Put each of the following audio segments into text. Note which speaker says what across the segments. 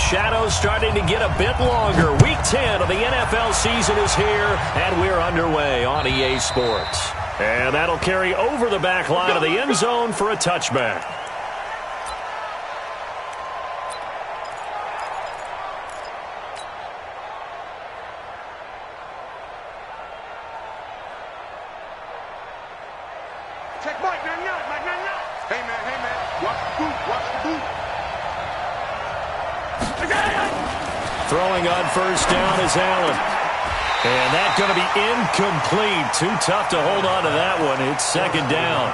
Speaker 1: shadows starting to get a bit longer. Week 10 of the NFL season is here, and we're underway on EA Sports. And that'll carry over the back line of the end zone for a touchback. Throwing on first down is Allen. And that's going to be incomplete. Too tough to hold on to that one. It's second down.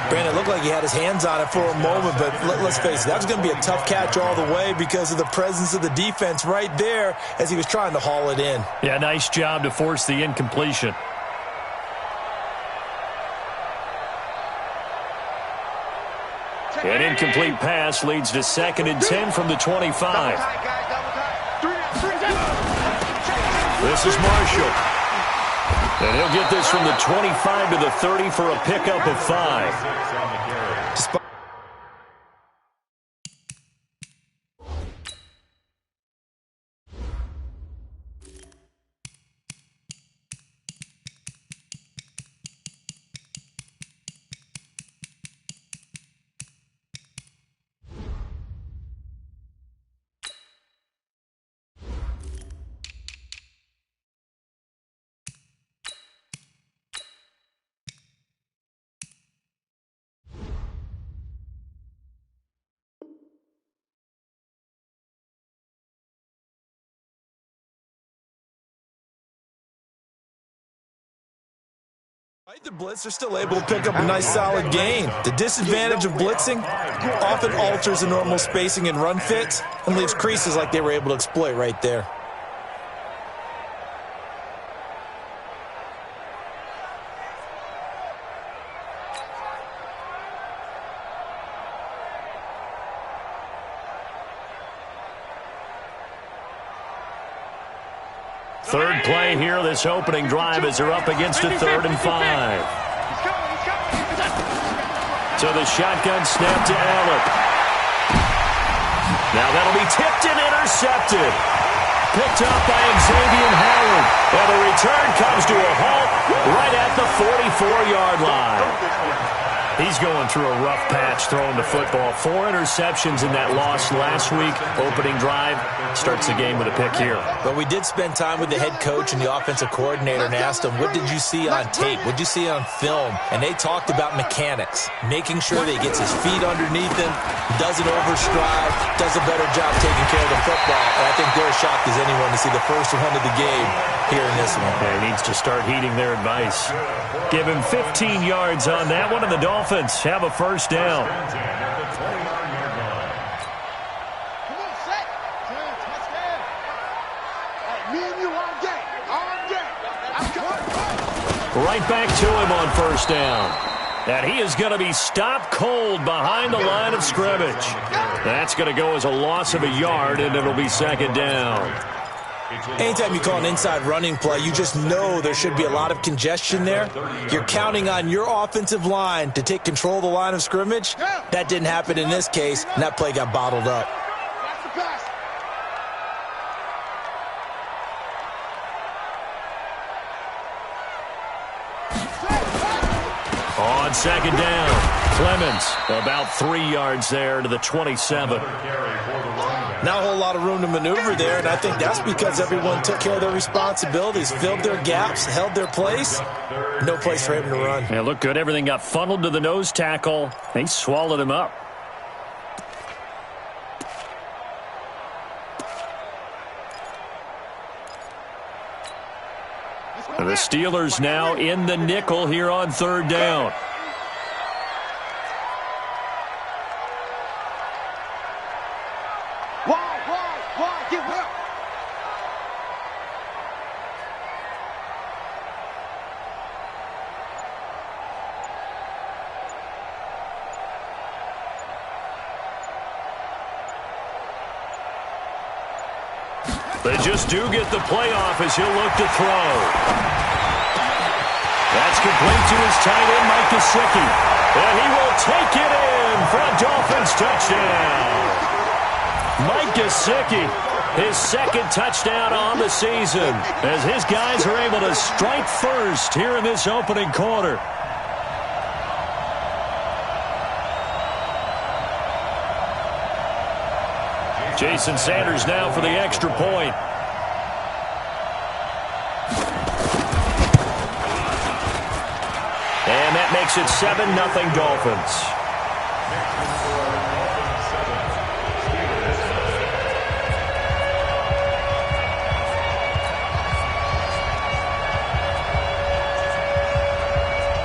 Speaker 2: Brandon, it looked like he had his hands on it for a moment, but let's face it, that was going to be a tough catch all the way because of the presence of the defense right there as he was trying to haul it in.
Speaker 1: Yeah, nice job to force the incompletion. An incomplete pass leads to 2nd and 10 from the 25. This is Marshall. And he'll get this from the 25 to the 30 for a pickup of 5.
Speaker 2: The blitz are still able to pick up a nice solid gain. The disadvantage of blitzing often alters the normal spacing and run fits and leaves creases like they were able to exploit right there.
Speaker 1: Third play here, this opening drive as they're up against a 3rd and 5. So the shotgun snap to Allen. Now that'll be tipped and intercepted. Picked up by Xavier Howard. Well, the return comes to a halt right at the 44-yard line. He's going through a rough patch throwing the football. 4 interceptions in that loss last week. Opening drive starts the game with a pick here.
Speaker 2: But we did spend time with the head coach and the offensive coordinator and asked them, what did you see on tape? What did you see on film? And they talked about mechanics, making sure that he gets his feet underneath him, doesn't overstride, does a better job taking care of the football. And I think they're as shocked as anyone to see the first one of the game here in this one.
Speaker 1: Yeah, he needs to start heeding their advice. Give him 15 yards on that one, and the Dolphins have a first down. Right back to him on first down. And he is going to be stopped cold behind the line of scrimmage. That's going to go as a loss of a yard, and it'll be second down.
Speaker 2: Anytime you call an inside running play, you just know there should be a lot of congestion there. You're counting on your offensive line to take control of the line of scrimmage. That didn't happen in this case, and that play got bottled up.
Speaker 1: On second down, Clemens about 3 yards there to the 27.
Speaker 2: Not a whole lot of room to maneuver there, and I think that's because everyone took care of their responsibilities, filled their gaps, held their place. No place for him to run.
Speaker 1: Yeah, looked good. Everything got funneled to the nose tackle. They swallowed him up. The Steelers now in the nickel here on third down. They just do get the playoff as he'll look to throw. That's complete to his tight end, Mike Gesicki. And he will take it in for a Dolphins touchdown. Mike Gesicki, his second touchdown on the season, as his guys are able to strike first here in this opening quarter. Jason Sanders now for the extra point. And that makes it 7-0 Dolphins.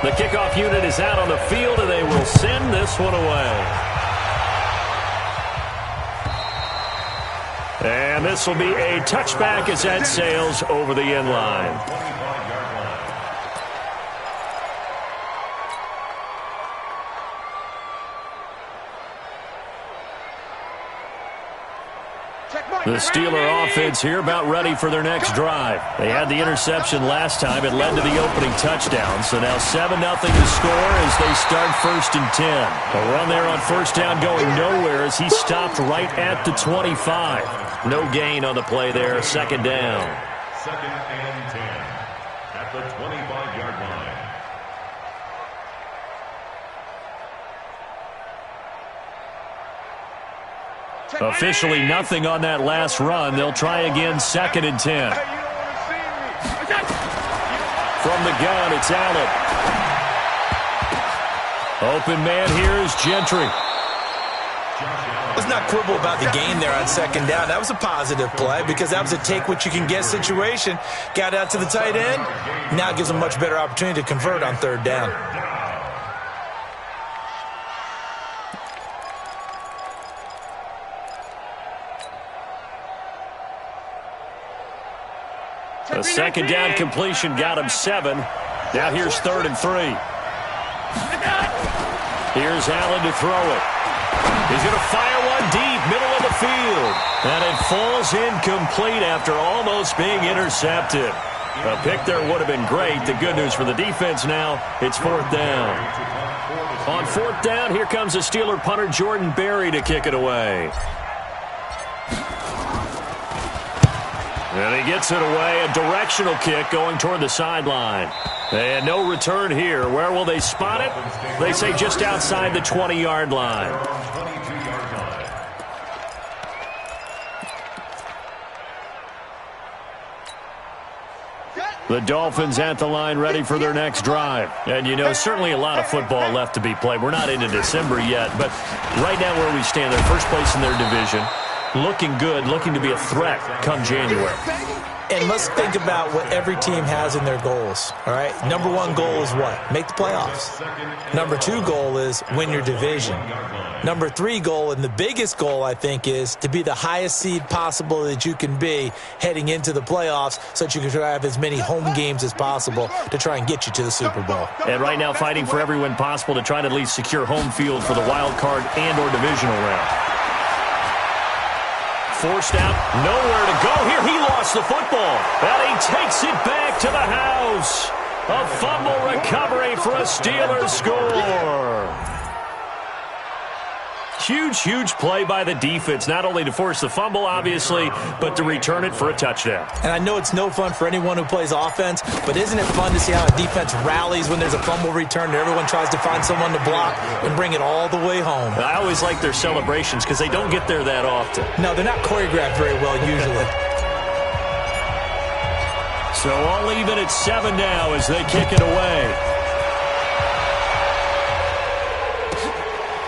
Speaker 1: The kickoff unit is out on the field, and they will send this one away. And this will be a touchback as that sails over the end line. The Steeler offense here about ready for their next drive. They had the interception last time. It led to the opening touchdown. So now 7-0 to score as they start 1st and 10. A run there on first down going nowhere as he stopped right at the 25. No gain on the play there. 2nd down.
Speaker 3: 2nd and 10 at the 25-yard line.
Speaker 1: Officially nothing on that last run. They'll try again 2nd and 10. From the gun, it's Allen. Open man here is Gentry.
Speaker 2: Let's not quibble about the game there on 2nd down. That was a positive play because that was a take-what-you-can-get situation. Got out to the tight end. Now it gives them a much better opportunity to convert on 3rd down.
Speaker 1: A 2nd down completion got him 7. Now here's 3rd and 3. Here's Allen to throw it. He's going to fire one deep, middle of the field. And it falls incomplete after almost being intercepted. A pick there would have been great. The good news for the defense now, it's 4th down. On 4th down, here comes the Steeler punter Jordan Berry to kick it away. And he gets it away, a directional kick going toward the sideline. And no return here. Where will they spot it? They say just outside the 20-yard line. The Dolphins at the line ready for their next drive. And, you know, certainly a lot of football left to be played. We're not into December yet, but right now where we stand, they're first place in their division. Looking good, looking to be a threat come January.
Speaker 2: And let's think about what every team has in their goals, all right? Number 1 goal is what? Make the playoffs. Number 2 goal is win your division. Number 3 goal, and the biggest goal, I think, is to be the highest seed possible that you can be heading into the playoffs so that you can have as many home games as possible to try and get you to the Super Bowl.
Speaker 1: And right now fighting for every win possible to try to at least secure home field for the wild card and or divisional round. Forced out, nowhere to go. Here he lost the football, and he takes it back to the house. A fumble recovery for a Steelers score. Huge, huge play by the defense, not only to force the fumble, obviously, but to return it for a touchdown.
Speaker 2: And I know it's no fun for anyone who plays offense, but isn't it fun to see how a defense rallies when there's a fumble return and everyone tries to find someone to block and bring it all the way home?
Speaker 1: I always like their celebrations because they don't get there that often.
Speaker 2: No, they're not choreographed very well usually.
Speaker 1: So all even at 7 now as they kick it away.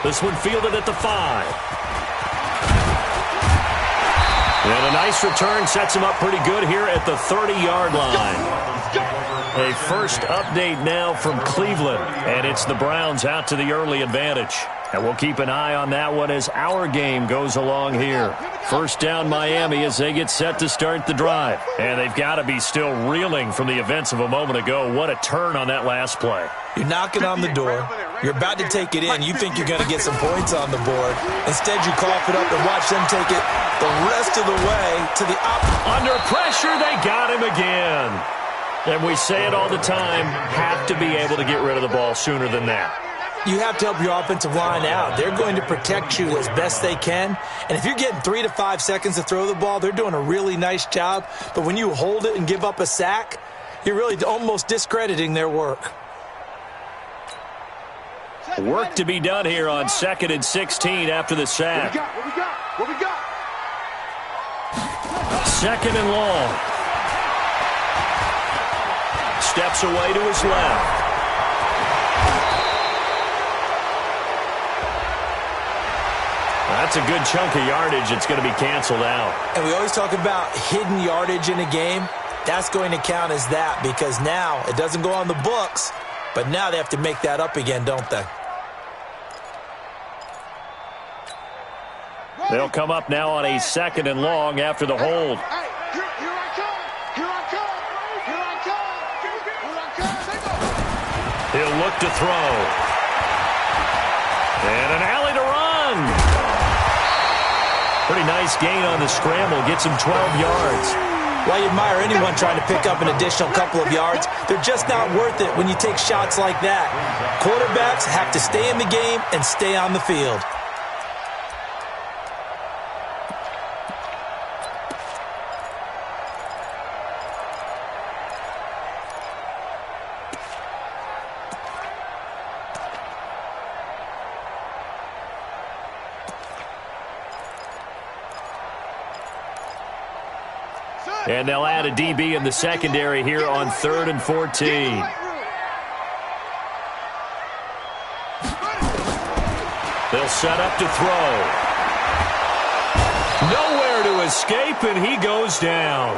Speaker 1: This one fielded at the 5. And a nice return sets him up pretty good here at the 30-yard line. A first update now from Cleveland, and it's the Browns out to the early advantage. And we'll keep an eye on that one as our game goes along here. First down Miami as they get set to start the drive. And they've got to be still reeling from the events of a moment ago. What a turn on that last play.
Speaker 2: You're knocking on the door. You're about to take it in. You think you're going to get some points on the board. Instead, you cough it up and watch them take it the rest of the way to the opposite.
Speaker 1: Under pressure, they got him again. And we say it all the time, have to be able to get rid of the ball sooner than that.
Speaker 2: you have to help your offensive line out. They're going to protect you as best they can. And if you're getting 3 to 5 seconds to throw the ball, they're doing a really nice job. But when you hold it and give up a sack, you're really almost discrediting their work.
Speaker 1: Work to be done here on 2nd and 16 after the sack.
Speaker 4: What we got?
Speaker 1: 2nd and long. Steps away to his left. That's a good chunk of yardage. It's going to be canceled out.
Speaker 2: And we always talk about hidden yardage in a game. That's going to count as that because now it doesn't go on the books, but now they have to make that up again, don't they?
Speaker 1: They'll come up now on a 2nd and long after the hold.
Speaker 4: Here I come.
Speaker 1: He'll look to throw. And an alley to run. Pretty nice gain on the scramble. Gets him 12 yards.
Speaker 2: Well, you admire anyone trying to pick up an additional couple of yards. They're just not worth it when you take shots like that. Quarterbacks have to stay in the game and stay on the field.
Speaker 1: And they'll add a DB in the secondary here on 3rd and 14. They'll set up to throw. Nowhere to escape, and he goes down.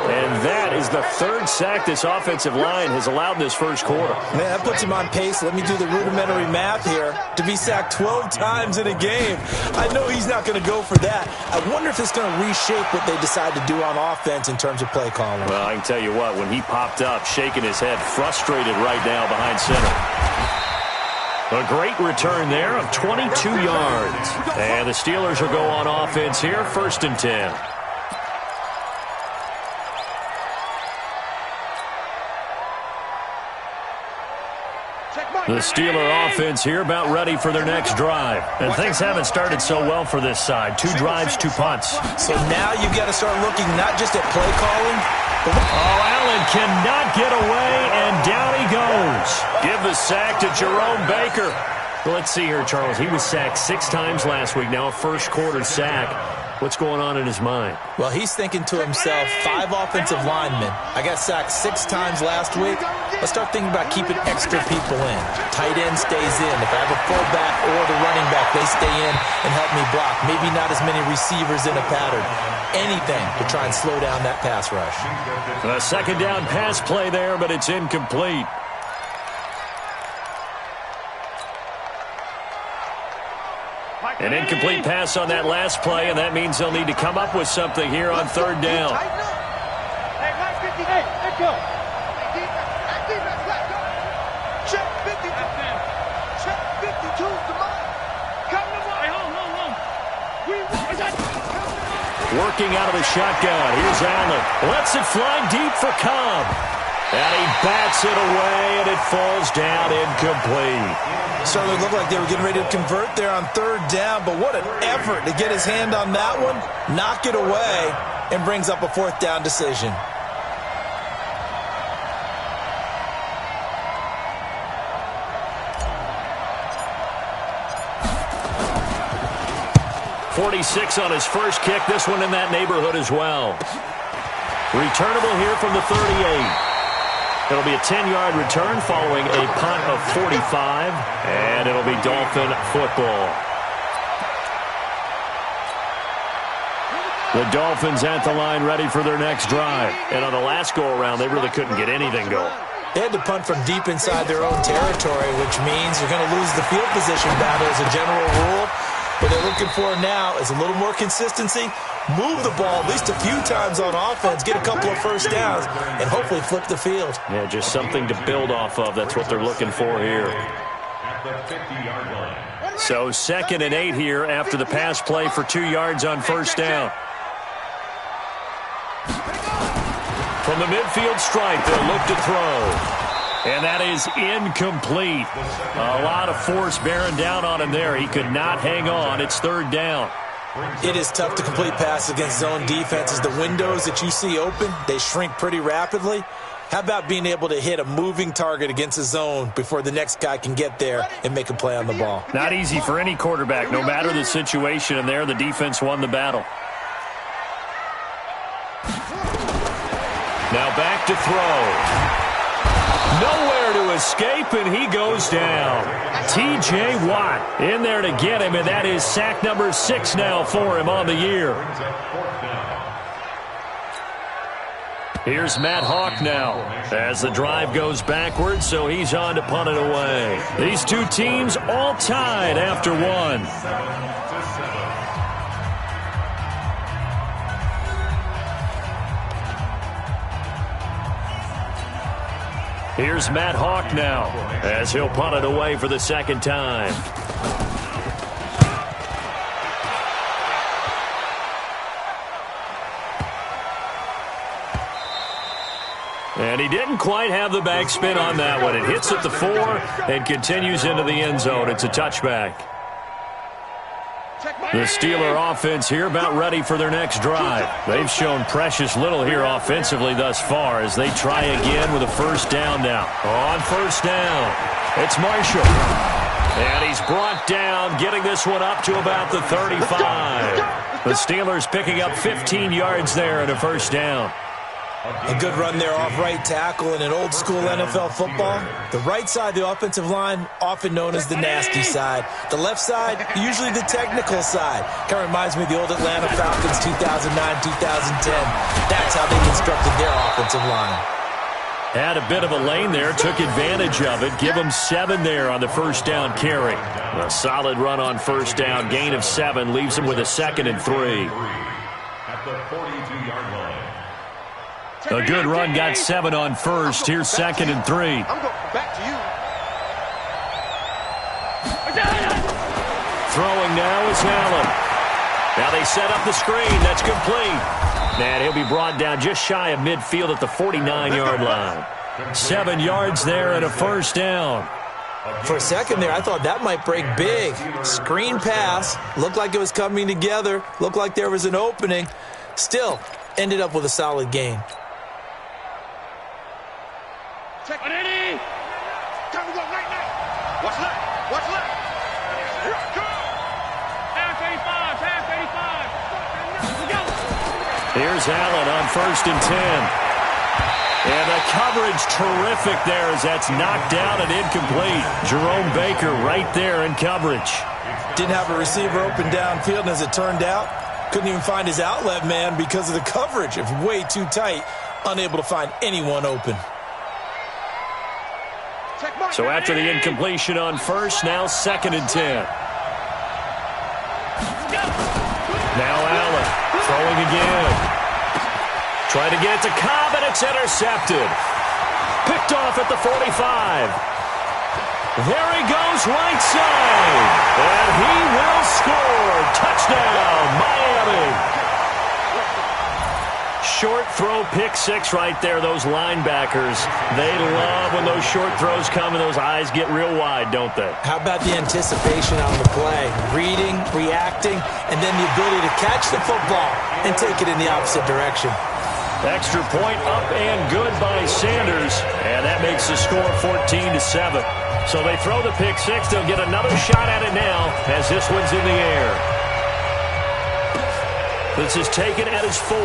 Speaker 1: And that is the 3rd sack this offensive line has allowed in this first quarter.
Speaker 2: Man, that puts him on pace. Let me do the rudimentary math here. To be sacked 12 times in a game. I know he's not going to go for that. I wonder if it's going to reshape what they decide to do on offense in terms of play calling.
Speaker 1: Well, I can tell you what, when he popped up, shaking his head, frustrated right now behind center. A great return there of 22 yards. And the Steelers will go on offense here, 1st and 10. The Steeler offense here about ready for their next drive. And things haven't started so well for this side. 2 drives, 2 punts.
Speaker 2: So now you've got to start looking not just at play calling.
Speaker 1: Oh, Allen cannot get away, and down he goes. Give the sack to Jerome Baker. Well, let's see here, Charles. He was sacked 6 times last week. Now a first quarter sack. What's going on in his mind?
Speaker 2: Well, he's thinking to himself, 5 offensive linemen. I got sacked 6 times last week. Let's start thinking about keeping extra people in. Tight end stays in. If I have a fullback or the running back, they stay in and help me block. Maybe not as many receivers in a pattern. Anything to try and slow down that pass rush.
Speaker 1: A 2nd down pass play there, but it's incomplete. An incomplete pass on that last play, and that means they'll need to come up with something here on 3rd down.
Speaker 4: Hey, 58, let's go. Check 52. Check 52, come on. Come to one. Hey, hold.
Speaker 1: Working out of the shotgun. Here's Allen. Lets it fly deep for Cobb. And he bats it away, and it falls down incomplete.
Speaker 2: Certainly looked like they were getting ready to convert there on 3rd down, but what an effort to get his hand on that one, knock it away, and brings up a 4th down decision.
Speaker 1: .46 on his first kick. This one in that neighborhood as well. Returnable here from the 38. It'll be a 10-yard return following a punt of 45, and it'll be Dolphin football. The Dolphins at the line ready for their next drive. And on the last go-around, they really couldn't get anything going.
Speaker 2: They had to punt from deep inside their own territory, which means you're going to lose the field position battle as a general rule. What they're looking for now is a little more consistency, move the ball at least a few times on offense, get a couple of first downs, and hopefully flip the field.
Speaker 1: Yeah, just something to build off of. That's what they're looking for here. So 2nd and 8 here after the pass play for 2 yards on 1st down. From the midfield stripe, they'll look to throw. And that is incomplete. A lot of force bearing down on him there. He could not hang on. It's third down.
Speaker 2: It is tough to complete passes against zone defenses. The windows that you see open, they shrink pretty rapidly. How about being able to hit a moving target against a zone before the next guy can get there and make a play on the ball?
Speaker 1: Not easy for any quarterback, no matter the situation, and there the defense won the battle. Now back to throw. Nowhere to escape, and he goes down. T.J. Watt in there to get him, and that is sack number 6 now for him on the year. Here's Matt Hawk now as the drive goes backwards, so he's on to punt it away. These two teams all tied after one. Here's Matt Hawk now as he'll punt it away for the second time. And he didn't quite have the backspin on that one. It hits at the 4 and continues into the end zone. It's a touchback. The Steeler offense here about ready for their next drive. They've shown precious little here offensively thus far as they try again with a first down now. On first down, it's Marshall. And he's brought down, getting this one up to about the 35. The Steelers picking up 15 yards there and a first down.
Speaker 2: A good run there off right tackle in an old-school NFL football. The right side, the offensive line, often known as the nasty side. The left side, usually the technical side. Kind of reminds me of the old Atlanta Falcons 2009-2010. That's how they constructed their offensive line.
Speaker 1: Had a bit of a lane there, took advantage of it. Give him 7 there on the first down carry. A solid run on first down, gain of 7, leaves him with a 2nd and 3.
Speaker 3: At the 42-yard line.
Speaker 1: A good run, got 7 on first. Here's 2nd and 3.
Speaker 4: I'm going back to you.
Speaker 1: Throwing now is Allen. Now they set up the screen. That's complete. And he'll be brought down just shy of midfield at the 49-yard line. 7 yards there and a first down.
Speaker 2: For a second there, I thought that might break big. Screen pass. Looked like it was coming together. Looked like there was an opening. Still, ended up with a solid gain.
Speaker 4: Check it in. Time to go right now. What's left? What's left? Here I come. Half 85. Half 85. Go.
Speaker 1: Here's Allen on first and 10. And the coverage terrific there as that's knocked down and incomplete. Jerome Baker right there in coverage.
Speaker 2: Didn't have a receiver open downfield, and as it turned out, couldn't even find his outlet man because of the coverage. It's way too tight, unable to find anyone open.
Speaker 1: So after the incompletion on first, now 2nd and 10. Now Allen throwing again. Trying to get it to Cobb, and it's intercepted. Picked off at the 45. There he goes right side. And he will score. Touchdown, Miami. Short throw, pick 6 right there. Those linebackers, they love when those short throws come and those eyes get real wide, don't they?
Speaker 2: How about the anticipation on the play? Reading, reacting, and then the ability to catch the football and take it in the opposite direction.
Speaker 1: Extra point up and good by Sanders, and that makes the score 14-7. So they throw the pick 6. They'll get another shot at it now as this one's in the air. This is taken at his 4.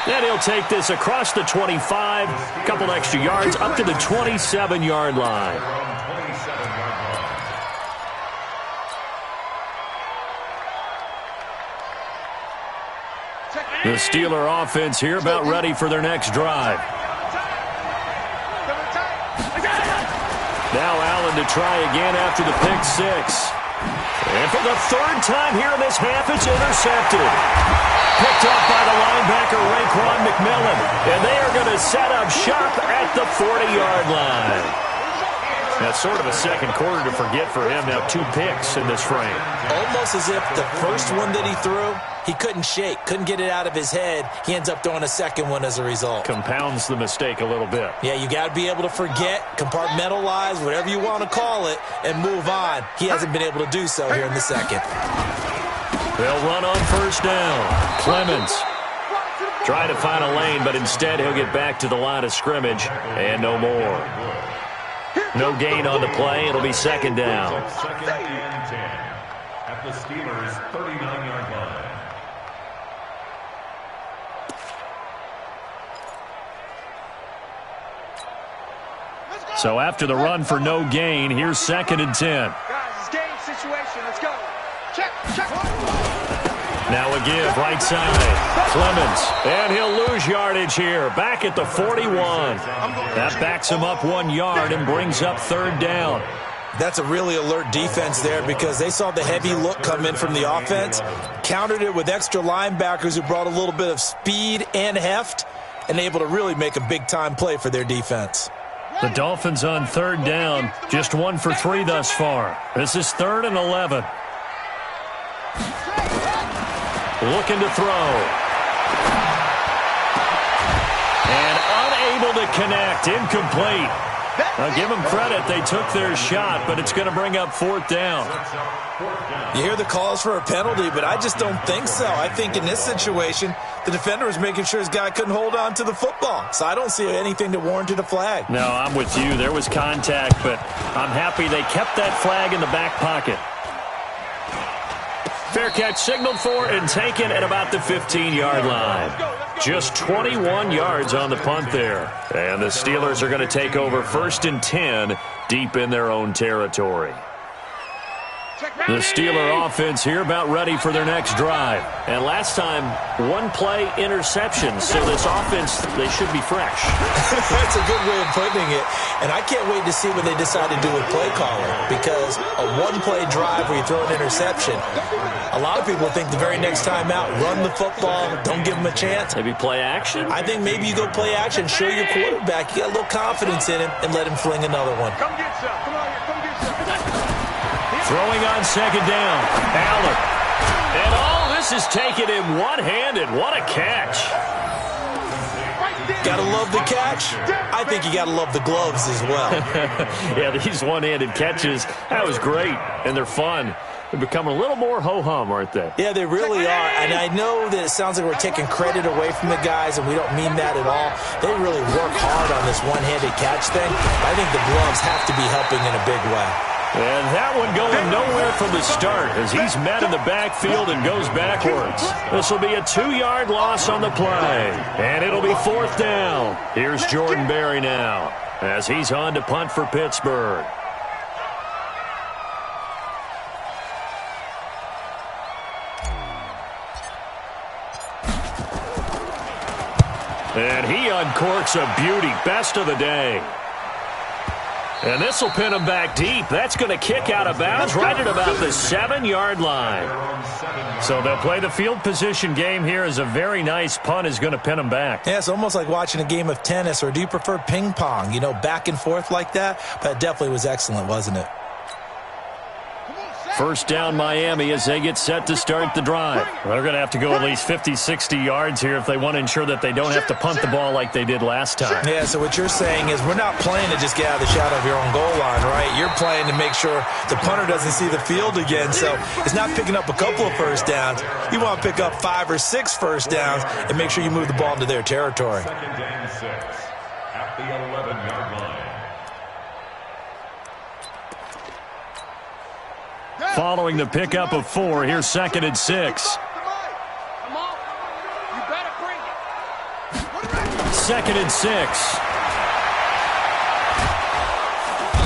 Speaker 1: Then he'll take this across the 25, a couple extra yards, up to the 27-yard line. The Steeler offense here about ready for their next drive. Now Allen to try again after the pick 6. And for the 3rd time here in this half, it's intercepted. Picked up by the linebacker, Raekwon McMillan. And they are going to set up shop at the 40-yard line. That's sort of a second quarter to forget for him. Now 2 picks in this frame.
Speaker 2: Almost as if the first one that he threw, he couldn't shake, couldn't get it out of his head. He ends up throwing a second one as a result.
Speaker 1: Compounds the mistake a little bit.
Speaker 2: Yeah, you got to be able to forget, compartmentalize, whatever you want to call it, and move on. He hasn't been able to do so here in the second.
Speaker 1: They'll run on first down. Clemens try to find a lane, but instead he'll get back to the line of scrimmage and no more. No gain on the play. It'll be second down.
Speaker 3: Second and 10 at the Steelers' 39-yard line.
Speaker 1: So after the run for no gain, here's second and 10.
Speaker 4: Guys, it's game situation. Let's go. Check.
Speaker 1: Now a give, right side. Clemens, and he'll lose yardage here. Back at the 41. That backs him up 1 yard and brings up third down.
Speaker 2: That's a really alert defense there because they saw the heavy look come in from the offense, countered it with extra linebackers who brought a little bit of speed and heft, and able to really make a big-time play for their defense.
Speaker 1: The Dolphins on third down, just 1 for 3 thus far. This is 3rd and 11. Looking to throw. And unable to connect. Incomplete. I'll give them credit. They took their shot, but it's going to bring up 4th down.
Speaker 2: You hear the calls for a penalty, but I just don't think so. I think in this situation, the defender was making sure his guy couldn't hold on to the football. So I don't see anything that warranted a flag.
Speaker 1: No, I'm with you. There was contact, but I'm happy they kept that flag in the back pocket. Fair catch signaled for and taken at about the 15-yard line. Just 21 yards on the punt there. And the Steelers are going to take over 1st and 10 deep in their own territory. The Steeler offense here about ready for their next drive. And last time, 1-play interception. So this offense, they should be fresh.
Speaker 2: That's a good way of putting it. And I can't wait to see what they decide to do with play calling. Because a 1-play drive where you throw an interception, a lot of people think the very next time out, run the football, don't give them a chance.
Speaker 1: Maybe play action?
Speaker 2: I think maybe you go play action, show your quarterback, you got a little confidence in him, and let him fling another one.
Speaker 4: Come get some. Come on here. Come get some.
Speaker 1: Throwing on second down. Allen. And all this is taken in one-handed. What a catch.
Speaker 2: Gotta love the catch. I think you gotta love the gloves as well.
Speaker 1: Yeah, these one-handed catches, that was great. And they're fun. They're becoming a little more ho-hum, aren't they?
Speaker 2: Yeah, they really are. And I know that it sounds like we're taking credit away from the guys, and we don't mean that at all. They really work hard on this one-handed catch thing. I think the gloves have to be helping in a big way.
Speaker 1: And that one going nowhere from the start as he's met in the backfield and goes backwards. This will be a 2-yard loss on the play. And it'll be 4th down. Here's Jordan Berry now as he's on to punt for Pittsburgh. And he uncorks a beauty. Best of the day. And this will pin him back deep. That's going to kick out of bounds right at about the 7-yard line. So they'll play the field position game here as a very nice punt is going to pin him back.
Speaker 2: Yeah, it's almost like watching a game of tennis, or do you prefer ping pong? You know, back and forth like that? But it definitely was excellent, wasn't it?
Speaker 1: First down Miami as they get set to start the drive. They're going to have to go at least 50, 60 yards here if they want to ensure that they don't have to punt the ball like they did last time.
Speaker 2: Yeah, so what you're saying is we're not playing to just get out of the shadow of your own goal line, right? You're playing to make sure the punter doesn't see the field again. So it's not picking up a couple of first downs. You want to pick up 5 or 6 first downs and make sure you move the ball into their territory.
Speaker 3: 2nd and 6 at the 11-yard line.
Speaker 1: Following the pickup of 4, here's 2nd and 6.
Speaker 4: Come on. You better bring it.
Speaker 1: 2nd and 6.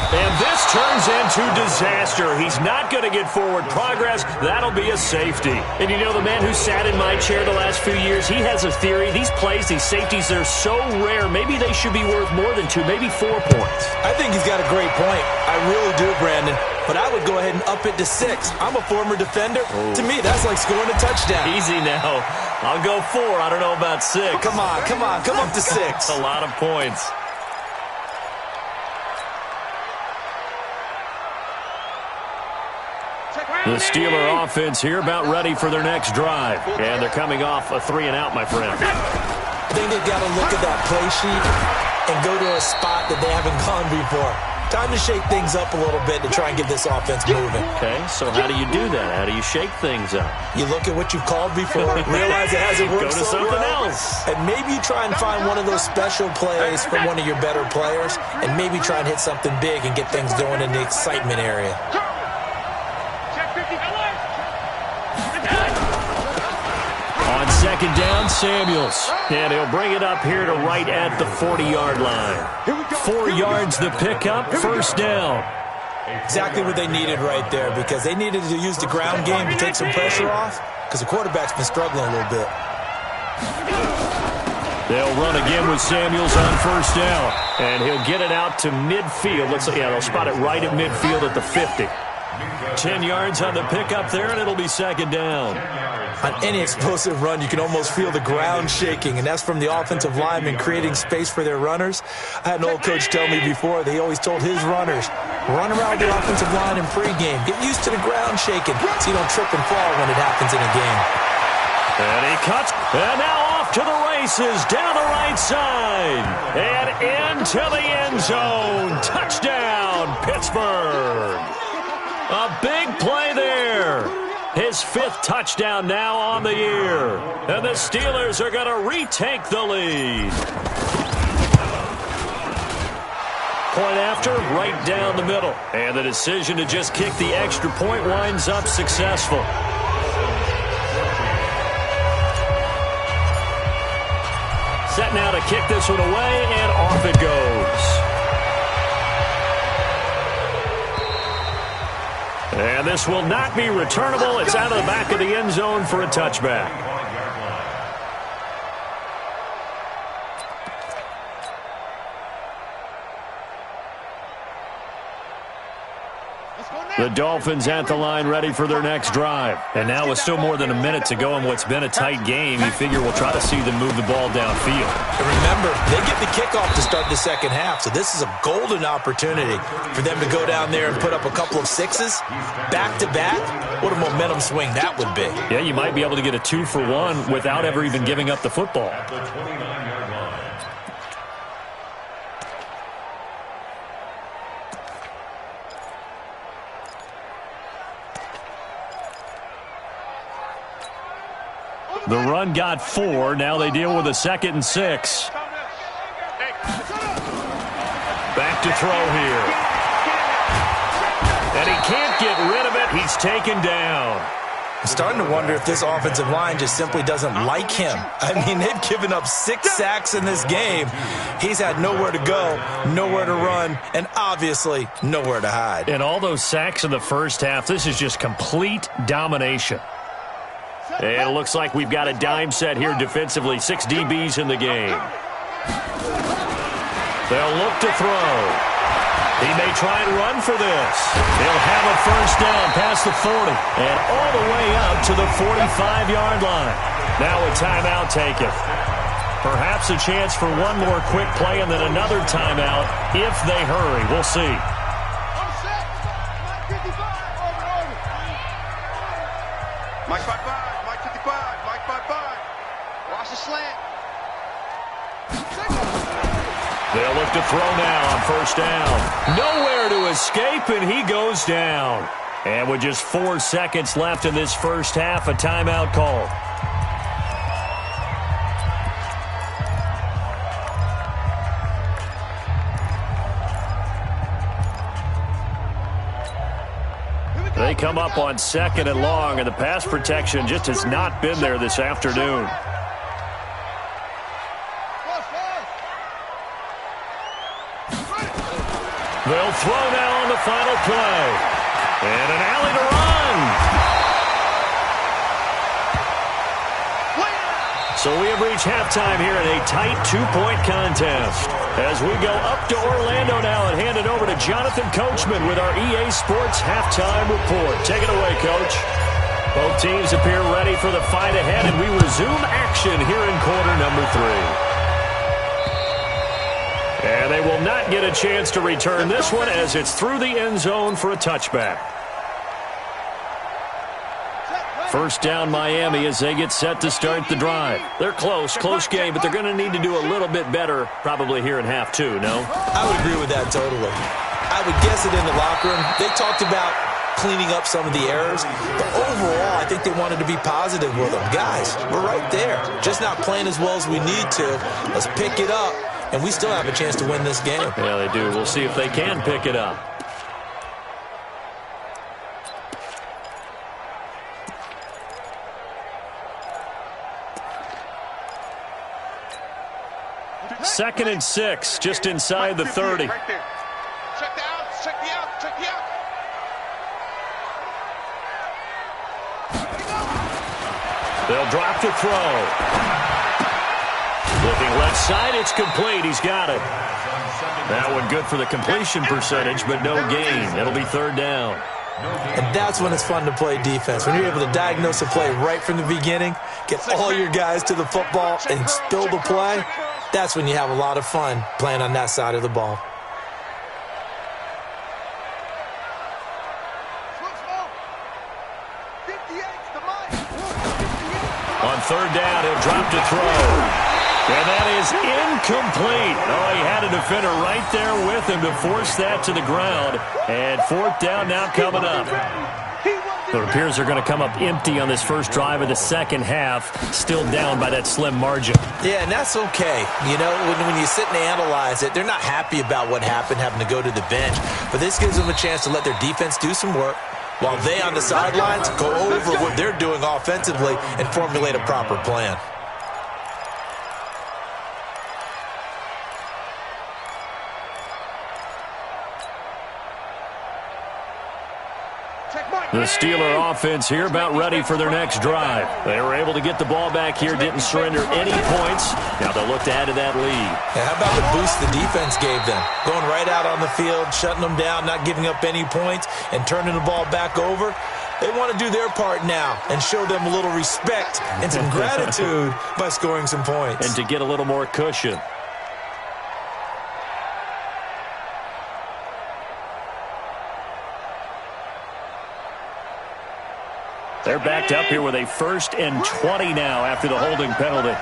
Speaker 1: And this turns into disaster. He's not going to get forward progress. That'll be a safety. And you know, the man who sat in my chair the last few years, he has a theory. These plays, these safeties, they're so rare. Maybe they should be worth more than 2, maybe 4 points.
Speaker 2: I think he's got a great point. I really do, Brandon. But I would go ahead and up it to 6. I'm a former defender. Ooh. To me, that's like scoring a touchdown.
Speaker 1: Easy now. I'll go 4. I don't know about 6.
Speaker 2: Come on. Come up to 6.
Speaker 1: That's a lot of points. The Steeler offense here about ready for their next drive. And they're coming off a 3-and-out, my friend.
Speaker 2: I think they've got to look at that play sheet and go to a spot that they haven't gone before. Time to shake things up a little bit to try and get this offense moving.
Speaker 1: Okay, so how do you do that? How do you shake things up?
Speaker 2: You look at what you've called before, realize it hasn't worked
Speaker 1: Go to
Speaker 2: so
Speaker 1: something
Speaker 2: well,
Speaker 1: else.
Speaker 2: and maybe you try and find one of those special plays from one of your better players, and maybe try and hit something big and get things going in the excitement area.
Speaker 1: On second down, Samuels. And he'll bring it up here to right at the 40-yard line. 4 yards the pickup, first down.
Speaker 2: Exactly what they needed right there, because they needed to use the ground game to take some pressure off, because the quarterback's been struggling a little bit.
Speaker 1: They'll run again with Samuels on first down. And he'll get it out to midfield. They'll spot it right at midfield at the 50. 10 yards on the pickup there, and it'll be second down.
Speaker 2: On any explosive run, you can almost feel the ground shaking, and that's from the offensive linemen creating space for their runners. I had an old coach tell me before, they always told his runners, run around the offensive line in pregame. Get used to the ground shaking so you don't trip and fall when it happens in a game.
Speaker 1: And he cuts, and now off to the races, down the right side, and into the end zone. Touchdown, Pittsburgh. A big play there. His 5th touchdown now on the year. And the Steelers are going to retake the lead. Point after, right down the middle. And the decision to just kick the extra point winds up successful. Set now to kick this one away, and off it goes. And this will not be returnable. It's out of the back of the end zone for a touchback. The Dolphins at the line ready for their next drive. And now with still more than a minute to go in what's been a tight game, you figure we'll try to see them move the ball downfield.
Speaker 2: And remember, they get the kickoff to start the second half, so this is a golden opportunity for them to go down there and put up a couple of sixes back-to-back. What a momentum swing that would be.
Speaker 1: Yeah, you might be able to get a 2-for-1 without ever even giving up the football.
Speaker 3: At the 29-yard line.
Speaker 1: The run got 4. Now they deal with a 2nd and 6. Back to throw here. And he can't get rid of it. He's taken down.
Speaker 2: I'm starting to wonder if this offensive line just simply doesn't like him. I mean, they've given up 6 sacks in this game. He's had nowhere to go, nowhere to run, and obviously nowhere to hide.
Speaker 1: And all those sacks in the first half, this is just complete domination. And it looks like we've got a dime set here defensively. 6 DBs in the game. They'll look to throw. He may try and run for this. He'll have a first down past the 40 and all the way up to the 45-yard line. Now a timeout taken. Perhaps a chance for one more quick play and then another timeout if they hurry. We'll see.
Speaker 4: Mike 5-5, Mike 55, Mike 5-5. Watch the slant.
Speaker 1: They'll look to throw now on first down. Nowhere to escape, and he goes down. And with just 4 seconds left in this first half, a timeout called. They come up on 2nd and long, and the pass protection just has not been there this afternoon. They'll throw now on the final play. And an alley to run. So we have reached halftime here in a tight 2-point contest. As we go up to Orlando now and hand it over to Jonathan Coachman with our EA Sports Halftime Report. Take it away, Coach. Both teams appear ready for the fight ahead, and we resume action here in quarter number 3. And they will not get a chance to return this one as it's through the end zone for a touchback. First down Miami as they get set to start the drive. They're close game, but they're going to need to do a little bit better probably here in half two, no?
Speaker 2: I would agree with that totally. I would guess it in the locker room. They talked about cleaning up some of the errors, but overall I think they wanted to be positive with them. Guys, we're right there. Just not playing as well as we need to. Let's pick it up, and we still have a chance to win this game.
Speaker 1: Yeah, they do. We'll see if they can pick it up. Second and 6, just inside the 30.
Speaker 4: Right there. Check the out, check the out, check the out.
Speaker 1: They'll drop to throw. Looking left side, it's complete. He's got it. That one good for the completion percentage, but no gain. It'll be third down.
Speaker 2: And that's when it's fun to play defense. When you're able to diagnose a play right from the beginning, get all your guys to the football, and build a play, that's when you have a lot of fun playing on that side of the ball.
Speaker 1: On third down, he'll drop to throw. And that is incomplete. Oh, he had a defender right there with him to force that to the ground. And fourth down now coming up. So it appears they're going to come up empty on this first drive of the second half, still down by that slim margin.
Speaker 2: Yeah, and that's okay. You know, when you sit and analyze it, they're not happy about what happened, having to go to the bench. But this gives them a chance to let their defense do some work, while they on the sidelines go over what they're doing offensively and formulate a proper plan.
Speaker 1: The Steeler offense here about ready for their next drive. They were able to get the ball back here, didn't surrender any points. Now they'll look to add to that lead.
Speaker 2: Yeah, how about the boost the defense gave them? Going right out on the field, shutting them down, not giving up any points, and turning the ball back over. They want to do their part now and show them a little respect and some gratitude by scoring some points.
Speaker 1: And to get a little more cushion. They're backed up here with a 1st and 20 now after the holding penalty.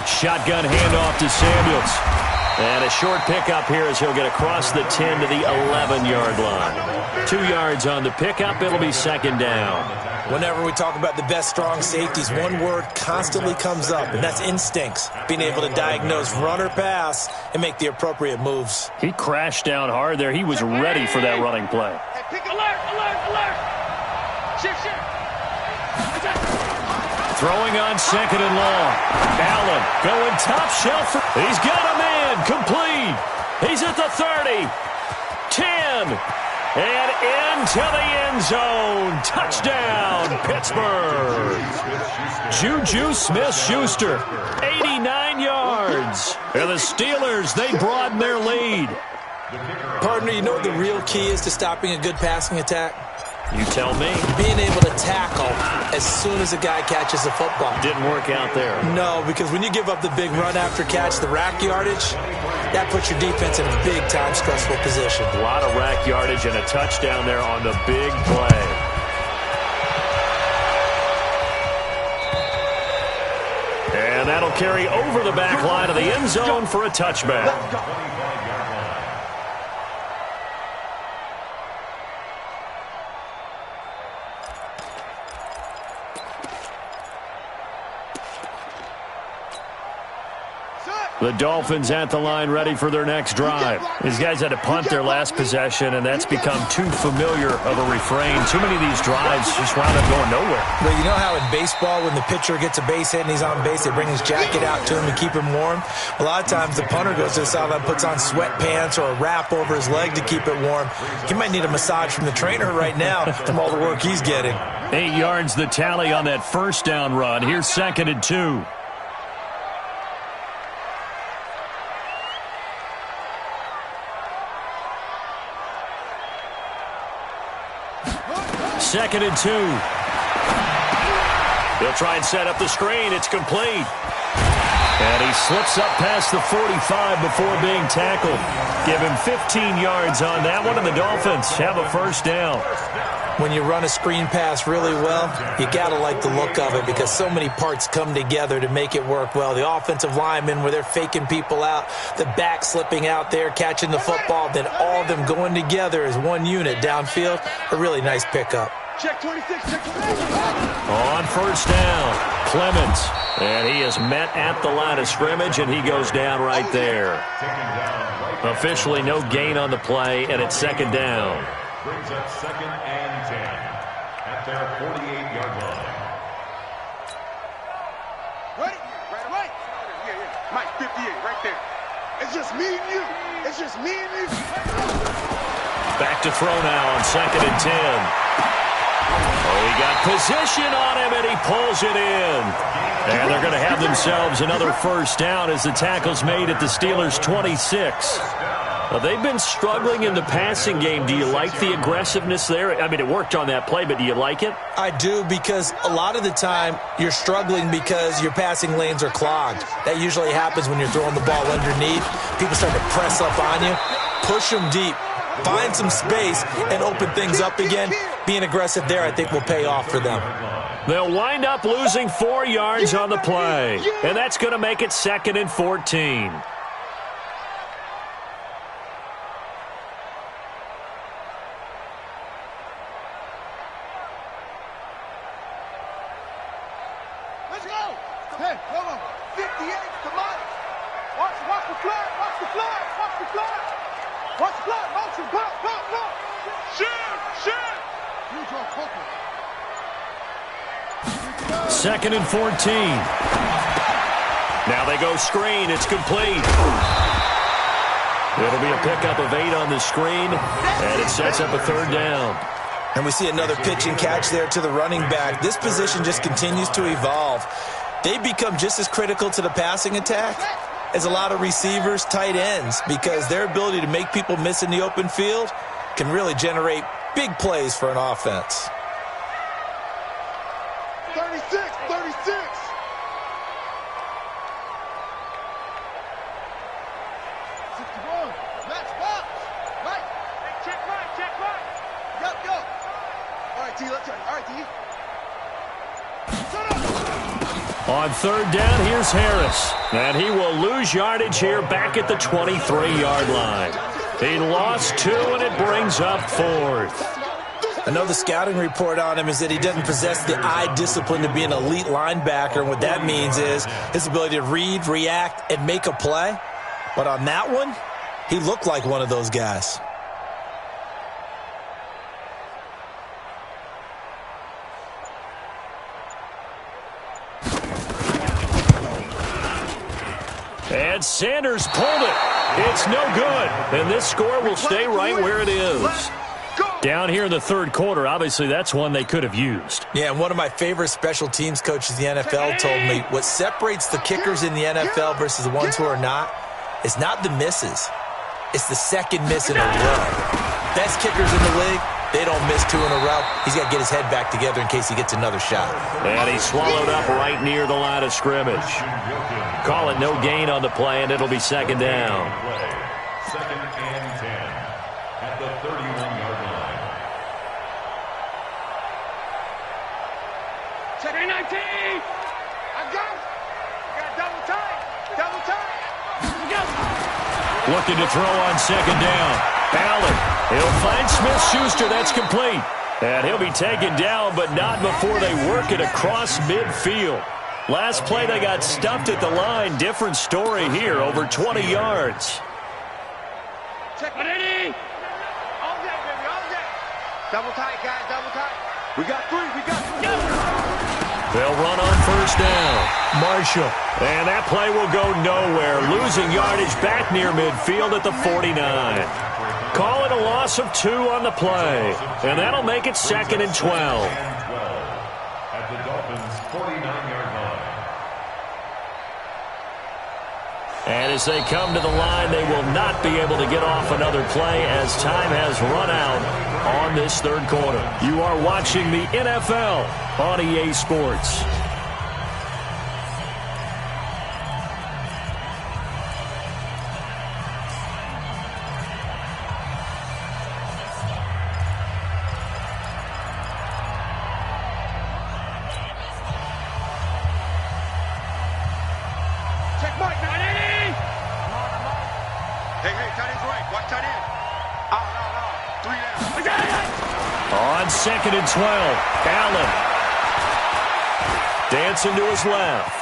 Speaker 1: Shotgun handoff to Samuels. And a short pickup here as he'll get across the 10 to the 11-yard line. 2 yards on the pickup. It'll be second down.
Speaker 2: Whenever we talk about the best strong safeties, one word constantly comes up, and that's instincts. Being able to diagnose run or pass and make the appropriate moves.
Speaker 1: He crashed down hard there. He was ready for that running play.
Speaker 4: Alert, alert, alert. Shift, shift.
Speaker 1: Throwing on second and long. Allen going top shelf. He's got a man. Complete. He's at the 30. 10. And into the end zone. Touchdown, Pittsburgh. Juju Smith-Schuster, 89 yards. And the Steelers, they broaden their lead.
Speaker 2: Partner, you know what the real key is to stopping a good passing attack?
Speaker 1: You tell me.
Speaker 2: Being able to tackle as soon as a guy catches the football.
Speaker 1: Didn't work out there.
Speaker 2: No, because when you give up the big run after catch, the rack yardage, that puts your defense in a big-time stressful position.
Speaker 1: A lot of rack yardage and a touchdown there on the big play. And that'll carry over the back line of the end zone for a touchback. The Dolphins at the line ready for their next drive. These guys had to punt their last possession, and that's become too familiar of a refrain. Too many of these drives just wound up going nowhere.
Speaker 2: Well, you know how in baseball when the pitcher gets a base hit and he's on base, they bring his jacket out to him to keep him warm? A lot of times the punter goes to the sideline, puts on sweatpants or a wrap over his leg to keep it warm. He might need a massage from the trainer right now from all the work he's getting.
Speaker 1: 8 yards the tally on that first down run. Here's 2nd and 2. Second and 2. They'll try and set up the screen. It's complete. And he slips up past the 45 before being tackled. Give him 15 yards on that one, and the Dolphins have a first down.
Speaker 2: When you run a screen pass really well, you got to like the look of it because so many parts come together to make it work well. The offensive linemen, where they're faking people out, the back slipping out there, catching the football, then all of them going together as one unit downfield. A really nice pickup.
Speaker 4: Check 26, check 26.
Speaker 1: On first down, Clemens. And he is met at the line of scrimmage, and he goes down right there. Officially no gain on the play, and it's second down.
Speaker 3: Brings up 2nd and 10 at their 48-yard line.
Speaker 4: Ready? Right away. Yeah. Mike, 58, right there. It's just me and you. It's just me and you.
Speaker 1: Back to throw now on 2nd and 10. Oh, he got position on him, and he pulls it in. And they're going to have themselves another first down as the tackle's made at the Steelers' 26. Well, they've been struggling in the passing game. Do you like the aggressiveness there? I mean, it worked on that play, but do you like it?
Speaker 2: I do, because a lot of the time you're struggling because your passing lanes are clogged. That usually happens when you're throwing the ball underneath. People start to press up on you. Push them deep. Find some space and open things up again. Being aggressive there, I think, will pay off for them.
Speaker 1: They'll wind up losing 4 yards on the play, and that's going to make it 2nd and 14.
Speaker 4: Let's go. Hey, come on. 58, come on. Watch the flag, watch the flag, watch the flag. Watch the flag, motion, go. Shoot. You draw focus.
Speaker 1: 2nd and 14. Now they go screen. It's complete. It'll be a pickup of 8 on the screen, and it sets up a 3rd down.
Speaker 2: And we see another pitch and catch there to the running back. This position just continues to evolve. They become just as critical to the passing attack as a lot of receivers, tight ends, because their ability to make people miss in the open field can really generate big plays for an offense.
Speaker 4: 36. 61. Match box. Right. Check right. Go. All right, T, let's try. All right, T. Shut up.
Speaker 1: On 3rd down, here's Harris. And he will lose yardage here back at the 23-yard line. He lost 2, and it brings up 4th.
Speaker 2: I know the scouting report on him is that he doesn't possess the eye discipline to be an elite linebacker, and what that means is his ability to read, react, and make a play. But on that one, he looked like one of those guys.
Speaker 1: And Sanders pulled it. It's no good. And this score will stay right where it is. Down here in the 3rd quarter, obviously that's one they could have used.
Speaker 2: Yeah, and one of my favorite special teams coaches in the NFL told me what separates the kickers in the NFL versus the ones who are not is not the misses. It's the second miss in a row. Best kickers in the league, they don't miss 2 in a row. He's got to get his head back together in case he gets another shot.
Speaker 1: And he's swallowed up right near the line of scrimmage. Call it no gain on the play, and it'll be 2nd down.
Speaker 3: 2nd and 10 at the 31-yard line.
Speaker 4: Check 19. I got it. Double tight.
Speaker 1: Looking to throw on 2nd down. Allen, he'll find Smith-Schuster. That's complete. And he'll be taken down, but not before they work it across midfield. Last play, they got stuffed at the line. Different story here, over 20 yards.
Speaker 4: Check 180. All day, baby, all day. Double tight, guys, double tight. We got 3.
Speaker 1: They'll run on 1st down. Marshall. And that play will go nowhere. Losing yardage back near midfield at the 49. Call it a loss of 2 on the play. And that'll make it 2nd and 12.
Speaker 3: At the Dolphins' 49-yard line.
Speaker 1: And as they come to the line, they will not be able to get off another play as time has run out on this 3rd quarter. You are watching the NFL on EA Sports.
Speaker 4: tight end. No. 3 down.
Speaker 1: On 2nd and 12, Allen dancing to his left.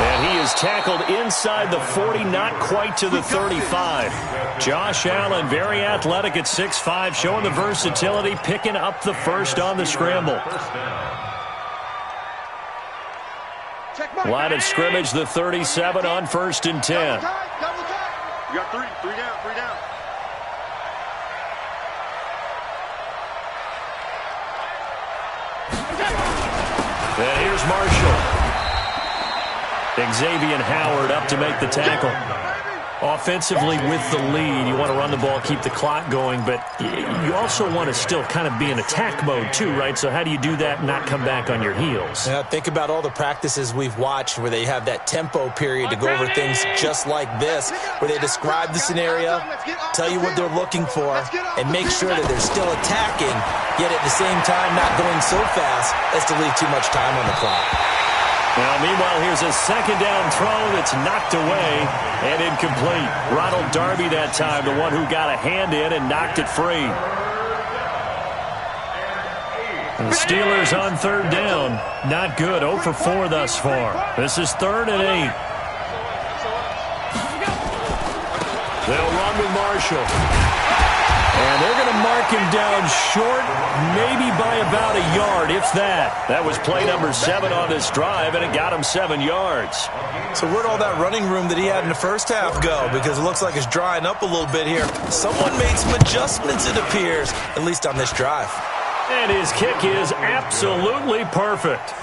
Speaker 1: And he is tackled inside the 40, not quite to the 35. Josh Allen, very athletic at 6'5", showing the versatility, picking up the first on the scramble. Line of scrimmage, the 37 on 1st and 10.
Speaker 4: You got 3 down.
Speaker 1: And here's Marshall. Xavier Howard up to make the tackle. Offensively with the lead, you want to run the ball, keep the clock going, but you also want to still kind of be in attack mode too, right? So how do you do that and not come back on your heels?
Speaker 2: Yeah, think about all the practices we've watched where they have that tempo period to go over things just like this, where they describe the scenario, tell you what they're looking for, and make sure that they're still attacking, yet at the same time not going so fast as to leave too much time on the clock.
Speaker 1: Now, meanwhile, here's a 2nd down throw that's knocked away and incomplete. Ronald Darby that time, the one who got a hand in and knocked it free. And the Steelers on 3rd down. Not good. 0 for 4 thus far. This is 3rd and 8. They'll run with Marshall. And they're going to mark him down short, maybe by about a yard, if that. That was play number 7 on this drive, and it got him 7 yards.
Speaker 2: So where'd all that running room that he had in the first half go? Because it looks like it's drying up a little bit here. Someone made some adjustments, it appears, at least on this drive.
Speaker 1: And his kick is absolutely perfect.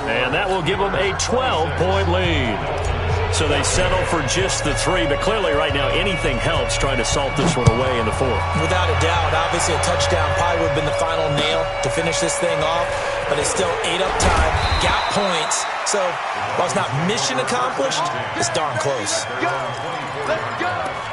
Speaker 1: And that will give him a 12-point lead. So they settle for just the 3, but clearly right now anything helps trying to salt this one away in the 4th.
Speaker 2: Without a doubt, obviously a touchdown probably would have been the final nail to finish this thing off, but it's still 8 up time, got points. So while it's not mission accomplished, it's darn close.
Speaker 4: Let's go.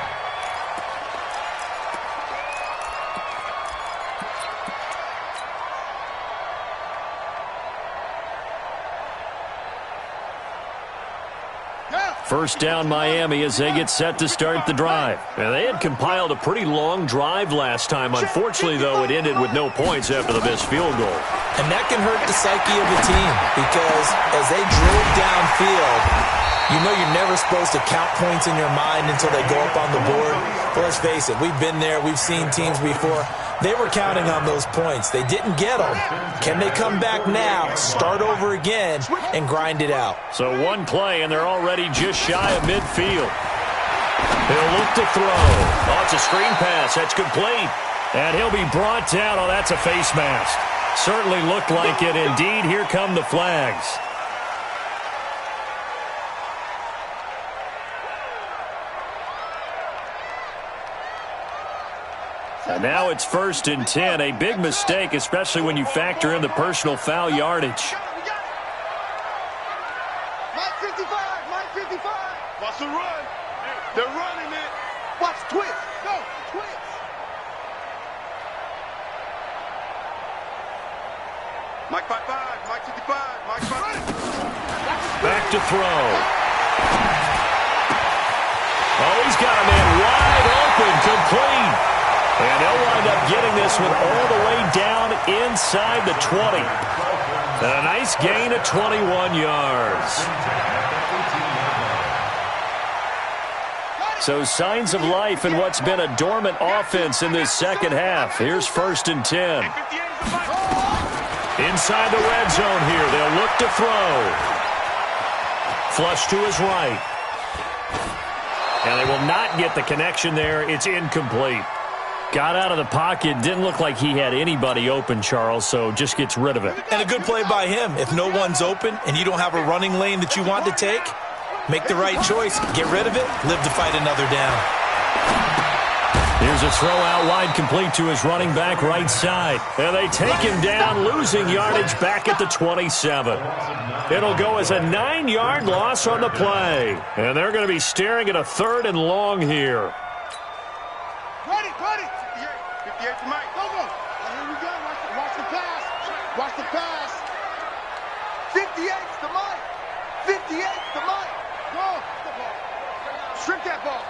Speaker 1: First down Miami as they get set to start the drive. And they had compiled a pretty long drive last time. Unfortunately, though, it ended with no points after the missed field goal.
Speaker 2: And that can hurt the psyche of the team because as they drove downfield, you know you're never supposed to count points in your mind until they go up on the board. But let's face it, we've been there. We've seen teams before. They were counting on those points. They didn't get them. Can they come back now, start over again, and grind it out?
Speaker 1: So one play, and they're already just shy of midfield. He'll look to throw. Oh, it's a screen pass. That's complete. And he'll be brought down. Oh, that's a face mask. Certainly looked like it. Indeed, here come the flags. And now it's 1st and 10. A big mistake, especially when you factor in the personal foul yardage.
Speaker 4: Mike 55. Watch the run. They're running it. Watch twist. Go. Twist. Mike 55. Mike 55. Mike 55.
Speaker 1: Back to throw. Oh, he's got a man wide open, complete. And they'll wind up getting this one all the way down inside the 20. And a nice gain of 21 yards. So signs of life in what's been a dormant offense in this second half. Here's 1st and 10. Inside the red zone here. They'll look to throw. Flush to his right. And they will not get the connection there. It's incomplete. Got out of the pocket. Didn't look like he had anybody open, Charles, so just gets rid of it.
Speaker 2: And a good play by him. If no one's open and you don't have a running lane that you want to take, make the right choice. Get rid of it. Live to fight another down.
Speaker 1: Here's a throw out wide, complete to his running back right side. And they take him down, losing yardage back at the 27. It'll go as a 9-yard loss on the play. And they're going to be staring at a 3rd and long here.
Speaker 4: Ready. 58 to Mike. Go. Here we go. Watch the pass. Watch the pass. 58's to Mike. 58's to Mike. Go. Strip that ball.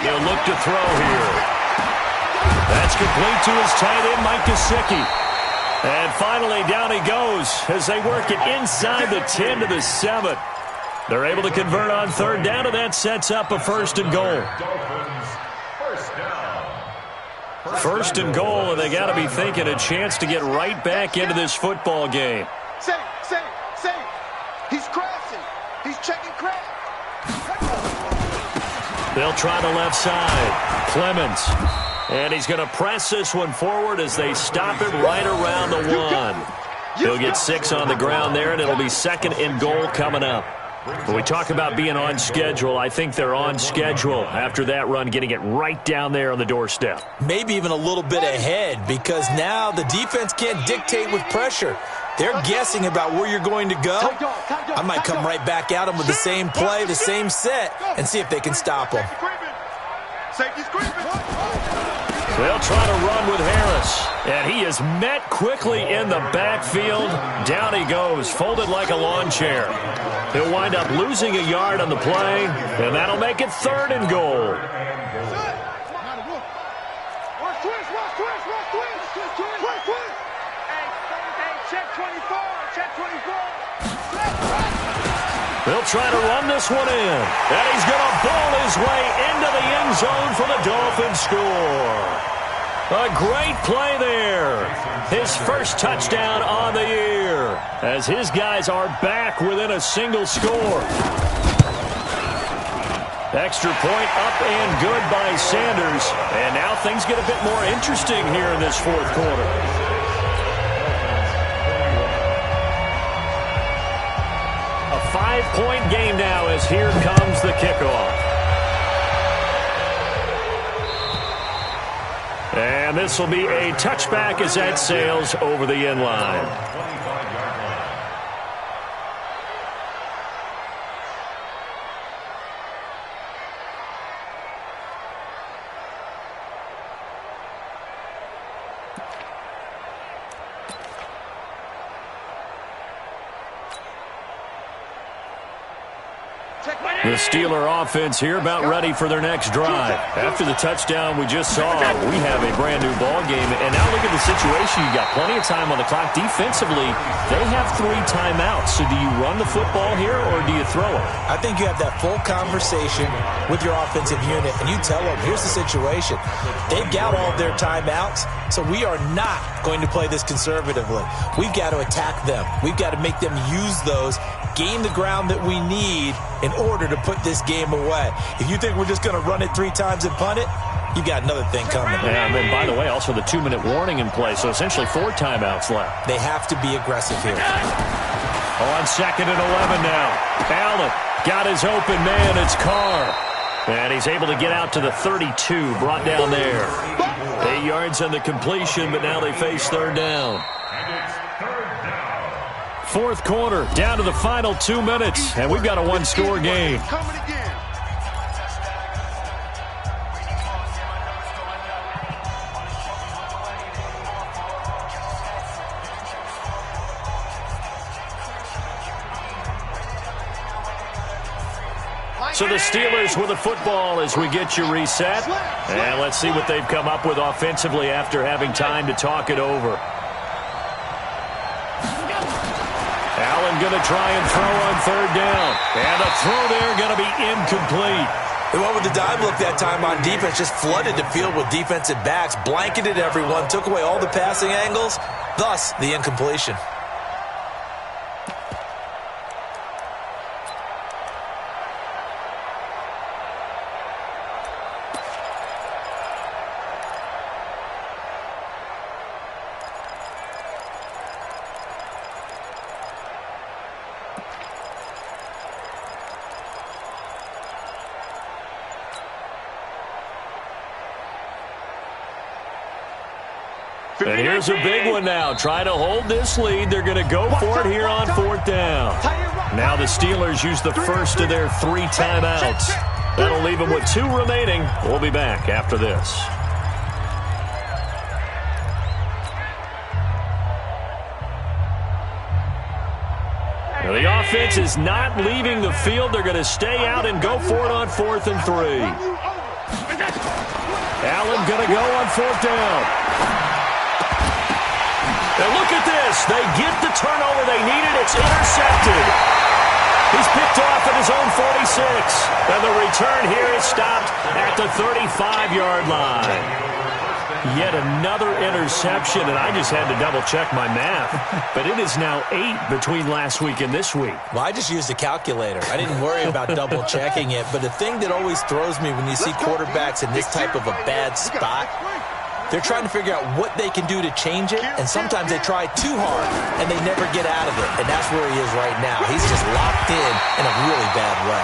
Speaker 1: He'll look to throw here. That's complete to his tight end, Mike Gesicki. And finally, down he goes as they work it inside the 10 to the 7. They're able to convert on third down, and that sets up a 1st and goal. First and goal, and they got to be thinking a chance to get right back into this football game.
Speaker 4: Say. He's crashing. He's checking crash.
Speaker 1: They'll try the left side. Clemens. And he's going to press this one forward as they stop it right around the 1. He'll get 6 on the ground there, and it'll be 2nd and goal coming up. When we talk about being on schedule, I think they're on schedule after that run, getting it right down there on the doorstep.
Speaker 2: Maybe even a little bit ahead, because now the defense can't dictate with pressure. They're guessing about where you're going to go. I might come right back at them with the same play, the same set, and see if they can stop them.
Speaker 4: Safety's creeping.
Speaker 1: They'll try to run with Harris, and he is met quickly in the backfield. Down he goes, folded like a lawn chair. He'll wind up losing a yard on the play, and that'll make it 3rd and goal.
Speaker 4: Check 24.
Speaker 1: They'll try to run this one in, and he's going to ball his way into the end zone for the Dolphins score. A great play there. His first touchdown on the year as his guys are back within a single score. Extra point up and good by Sanders. And now things get a bit more interesting here in this 4th quarter. A 5-point game now as here comes the kickoff. And this will be a touchback as that sails over the end line. The Steeler offense here about ready for their next drive. After the touchdown we just saw, we have a brand new ball game. And now look at the situation. You got plenty of time on the clock. Defensively, they have 3 timeouts. So do you run the football here or do you throw it?
Speaker 2: I think you have that full conversation with your offensive unit, and you tell them, here's the situation. They've got all of their timeouts, so we are not going to play this conservatively. We've got to attack them. We've got to make them use those, gain the ground that we need in order to put this game away. If you think we're just going to run it 3 times and punt it, you got another thing coming.
Speaker 1: Yeah, and then, by the way, also the 2-minute warning in play, so essentially 4 timeouts left.
Speaker 2: They have to be aggressive here.
Speaker 1: On 2nd and 11 now. Allen got his open man. It's Carr. And he's able to get out to the 32, brought down there. 8 yards on the completion, but now they face 3rd down. 4th quarter, down to the final 2 minutes, and we've got a 1-score game. So the Steelers with the football as we get you reset. And let's see what they've come up with offensively after having time to talk it over. Allen going to try and throw on 3rd down. And the throw there going to be incomplete.
Speaker 2: They went with the dive look that time on defense, just flooded the field with defensive backs, blanketed everyone, took away all the passing angles, thus the incompletion.
Speaker 1: And here's a big one now. Trying to hold this lead. They're going to go for it here on 4th down. Now the Steelers use the first of their 3 timeouts. That'll leave them with 2 remaining. We'll be back after this. Now the offense is not leaving the field. They're going to stay out and go for it on 4th and 3. Allen going to go on 4th down. And look at this. They get the turnover they needed. It's intercepted. He's picked off at his own 46. And the return here is stopped at the 35-yard line. Yet another interception, and I just had to double-check my math. But it is now 8 between last week and this week.
Speaker 2: Well, I just used a calculator. I didn't worry about double-checking it. But the thing that always throws me when you see quarterbacks in this type of a bad spot, they're trying to figure out what they can do to change it, and sometimes they try too hard, and they never get out of it. And that's where he is right now. He's just locked in a really bad way.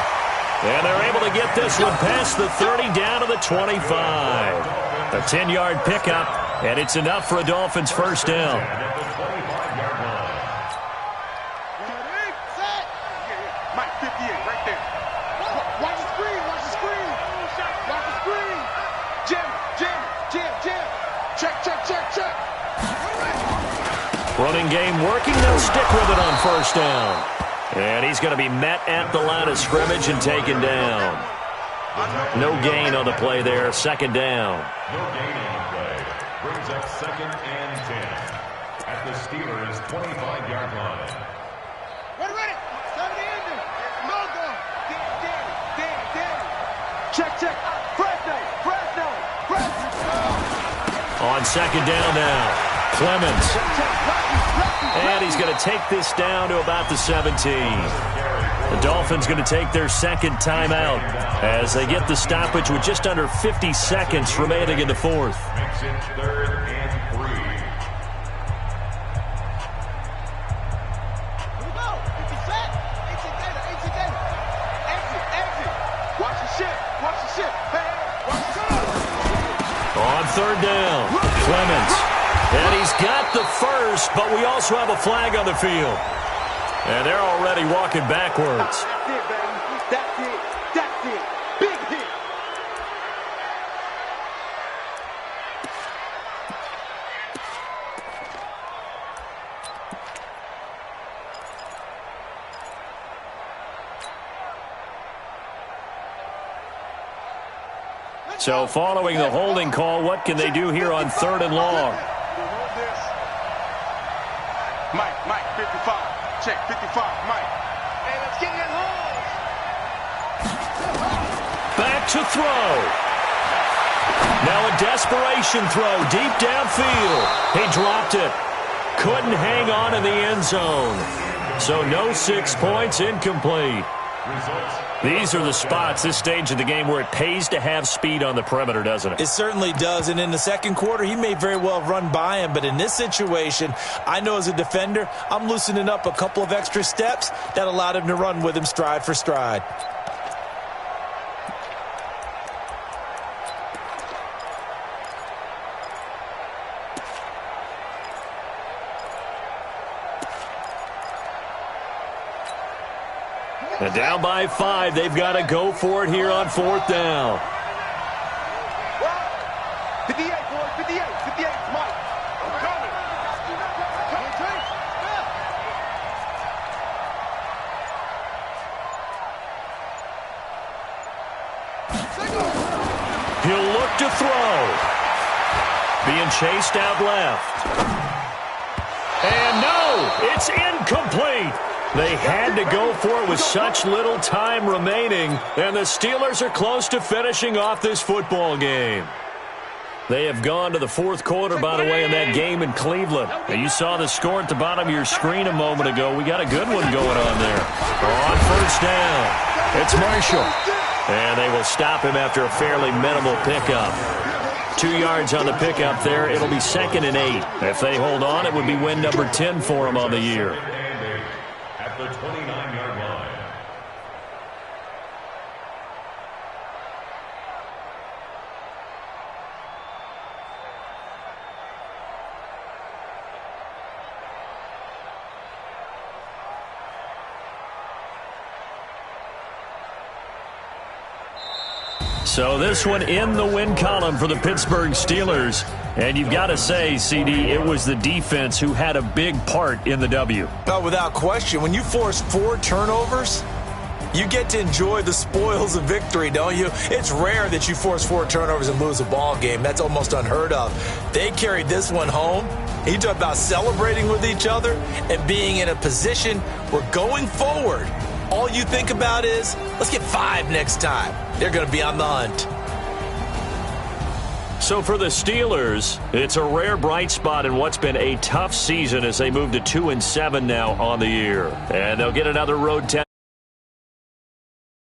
Speaker 1: And they're able to get this one past the 30 down to the 25. A 10-yard pickup, and it's enough for a Dolphins first down.
Speaker 4: Mike, 58, right there. Watch the screen, watch the screen. Watch the screen. Jam. Check.
Speaker 1: Running game working, they'll stick with it on first down. And he's going to be met at the line of scrimmage and taken down. No gain on the play there, second down.
Speaker 3: No gain on the play. Brings up 2nd and 10 at the Steelers' 25-yard line.
Speaker 4: Ready. Stop the ending. Logo. Damn. Check. Fresno.
Speaker 1: On second down now, Clemens. And he's going to take this down to about the 17. The Dolphins going to take their second timeout as they get the stoppage with just under 50 seconds remaining in the fourth.
Speaker 3: Makes it 3rd and 3.
Speaker 4: Here we go. 50 set. Exit data. Exit. Watch the ship. Hey, watch the ship.
Speaker 1: On third down, Clemens. And he's got the first, but we also have a flag on the field. And they're already walking backwards.
Speaker 4: That's it, baby. That's it. Big hit.
Speaker 1: So following the holding call, what can they do here on 3rd and long?
Speaker 4: Mike, 55. Check, 55, Mike. Hey, let's get that home.
Speaker 1: Back to throw. Now a desperation throw deep downfield. He dropped it. Couldn't hang on in the end zone. So no 6 points, incomplete. These are the spots, this stage of the game, where it pays to have speed on the perimeter, doesn't it?
Speaker 2: It certainly does, and in the second quarter, he may very well run by him, but in this situation, I know as a defender, I'm loosening up a couple of extra steps that allowed him to run with him stride for stride.
Speaker 1: And down by 5, they've got to go for it here on 4th down.
Speaker 4: 58, boys, 58, Mike. I'm coming.
Speaker 1: He'll look to throw. Being chased out left. And no, it's incomplete. They had to go for it with such little time remaining, and the Steelers are close to finishing off this football game. They have gone to the fourth quarter, by the way, in that game in Cleveland. And you saw the score at the bottom of your screen a moment ago. We got a good one going on there. On first down, it's Marshall. And they will stop him after a fairly minimal pickup. 2 yards on the pickup there. It'll be 2nd and 8. If they hold on, it would be win number 10 for them on the year.
Speaker 3: At the 29-yard line.
Speaker 1: So this one in the win column for the Pittsburgh Steelers. And you've got to say, CD, it was the defense who had a big part in the W.
Speaker 2: Without question, when you force 4 turnovers, You get to enjoy the spoils of victory, don't you? It's rare that you force 4 turnovers and lose a ball game. That's almost unheard of. They carried this one home. You talk about celebrating with each other and being in a position where going forward, all you think about is, let's get 5 next time. They're going to be on the hunt.
Speaker 1: So for the Steelers, it's a rare bright spot in what's been a tough season as they move to 2-7 now on the year. And they'll get another road test.